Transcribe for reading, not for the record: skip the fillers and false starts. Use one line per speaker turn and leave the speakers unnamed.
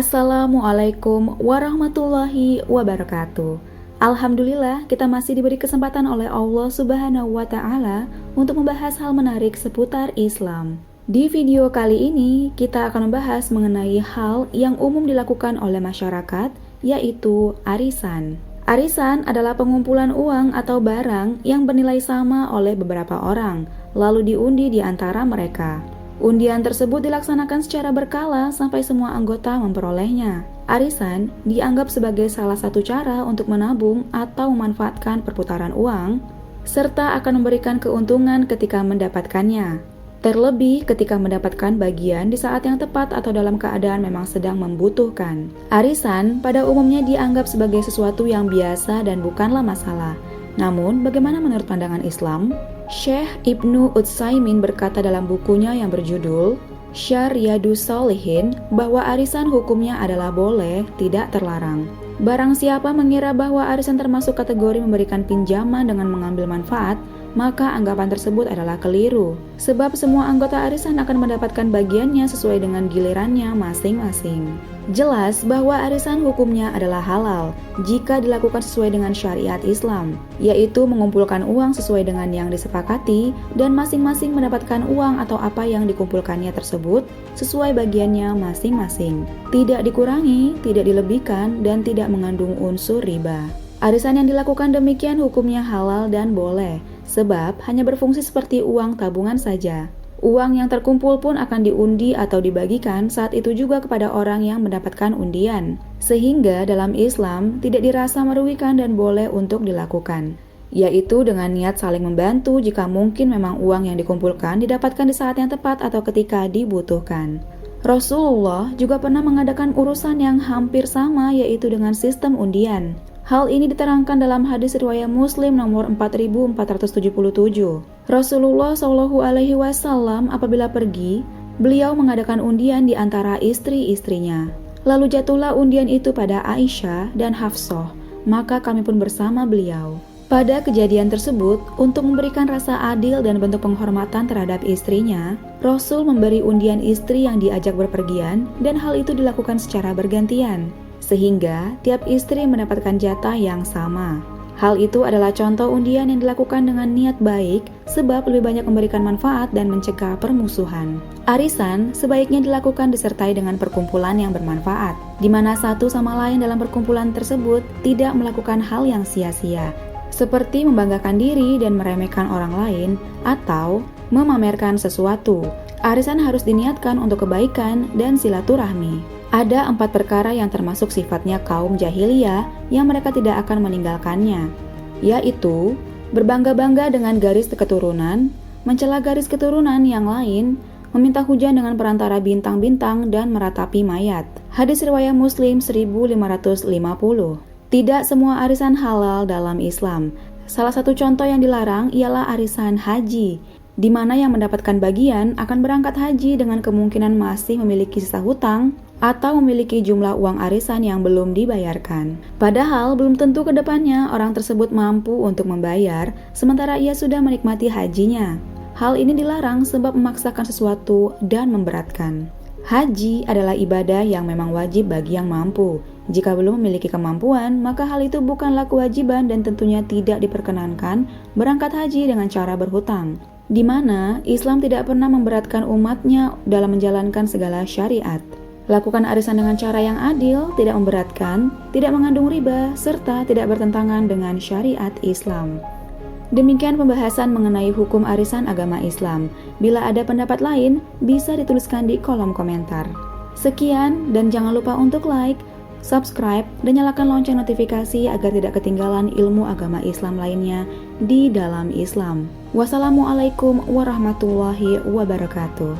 Assalamualaikum warahmatullahi wabarakatuh. Alhamdulillah, kita masih diberi kesempatan oleh Allah Subhanahu wa Ta'ala untuk membahas hal menarik seputar Islam. Di video kali ini, kita akan membahas mengenai hal yang umum dilakukan oleh masyarakat, yaitu arisan. Arisan adalah pengumpulan uang atau barang yang bernilai sama oleh beberapa orang, lalu diundi di antara mereka. Undian tersebut dilaksanakan secara berkala sampai semua anggota memperolehnya. Arisan dianggap sebagai salah satu cara untuk menabung atau memanfaatkan perputaran uang, serta akan memberikan keuntungan ketika mendapatkannya. Terlebih ketika mendapatkan bagian di saat yang tepat atau dalam keadaan memang sedang membutuhkan. Arisan pada umumnya dianggap sebagai sesuatu yang biasa dan bukanlah masalah. Namun, bagaimana menurut pandangan Islam? Syekh Ibnu Utsaimin berkata dalam bukunya yang berjudul Syariyadus Shalihin bahwa arisan hukumnya adalah boleh, tidak terlarang. Barang siapa mengira bahwa arisan termasuk kategori memberikan pinjaman dengan mengambil manfaat, maka anggapan tersebut adalah keliru. Sebab semua anggota arisan akan mendapatkan bagiannya sesuai dengan gilirannya masing-masing. Jelas bahwa arisan hukumnya adalah halal jika dilakukan sesuai dengan syariat Islam, yaitu mengumpulkan uang sesuai dengan yang disepakati dan masing-masing mendapatkan uang atau apa yang dikumpulkannya tersebut sesuai bagiannya masing-masing. Tidak dikurangi, tidak dilebihkan, dan tidak mengandung unsur riba. Arisan yang dilakukan demikian hukumnya halal dan boleh, sebab hanya berfungsi seperti uang tabungan saja. Uang yang terkumpul pun akan diundi atau dibagikan saat itu juga kepada orang yang mendapatkan undian. Sehingga dalam Islam tidak dirasa merugikan dan boleh untuk dilakukan, yaitu dengan niat saling membantu jika mungkin memang uang yang dikumpulkan didapatkan di saat yang tepat atau ketika dibutuhkan. Rasulullah juga pernah mengadakan urusan yang hampir sama, yaitu dengan sistem undian. Hal ini diterangkan dalam hadis riwayat Muslim nomor 4477. Rasulullah Shallallahu Alaihi Wasallam apabila pergi, beliau mengadakan undian di antara istri-istrinya. Lalu jatuhlah undian itu pada Aisyah dan Hafsah, maka kami pun bersama beliau. Pada kejadian tersebut, untuk memberikan rasa adil dan bentuk penghormatan terhadap istrinya, Rasul memberi undian istri yang diajak berpergian dan hal itu dilakukan secara bergantian, sehingga tiap istri mendapatkan jatah yang sama. Hal itu adalah contoh undian yang dilakukan dengan niat baik, sebab lebih banyak memberikan manfaat dan mencegah permusuhan. Arisan sebaiknya dilakukan disertai dengan perkumpulan yang bermanfaat, di mana satu sama lain dalam perkumpulan tersebut tidak melakukan hal yang sia-sia, seperti membanggakan diri dan meremehkan orang lain, atau memamerkan sesuatu. Arisan harus diniatkan untuk kebaikan dan silaturahmi. Ada 4 perkara yang termasuk sifatnya kaum jahiliyah yang mereka tidak akan meninggalkannya, yaitu berbangga-bangga dengan garis keturunan, mencela garis keturunan yang lain, meminta hujan dengan perantara bintang-bintang, dan meratapi mayat. Hadis riwayat Muslim 1550. Tidak semua arisan halal dalam Islam. Salah satu contoh yang dilarang ialah arisan haji, di mana yang mendapatkan bagian akan berangkat haji dengan kemungkinan masih memiliki sisa hutang atau memiliki jumlah uang arisan yang belum dibayarkan. Padahal belum tentu ke depannya orang tersebut mampu untuk membayar, sementara ia sudah menikmati hajinya. Hal ini dilarang sebab memaksakan sesuatu dan memberatkan. Haji adalah ibadah yang memang wajib bagi yang mampu. Jika belum memiliki kemampuan, maka hal itu bukanlah kewajiban dan tentunya tidak diperkenankan berangkat haji dengan cara berhutang, di mana Islam tidak pernah memberatkan umatnya dalam menjalankan segala syariat. Lakukan arisan dengan cara yang adil, tidak memberatkan, tidak mengandung riba, serta tidak bertentangan dengan syariat Islam. Demikian pembahasan mengenai hukum arisan agama Islam. Bila ada pendapat lain, bisa dituliskan di kolom komentar. Sekian, dan jangan lupa untuk like, subscribe, dan nyalakan lonceng notifikasi agar tidak ketinggalan ilmu agama Islam lainnya di dalam Islam. Wassalamualaikum warahmatullahi wabarakatuh.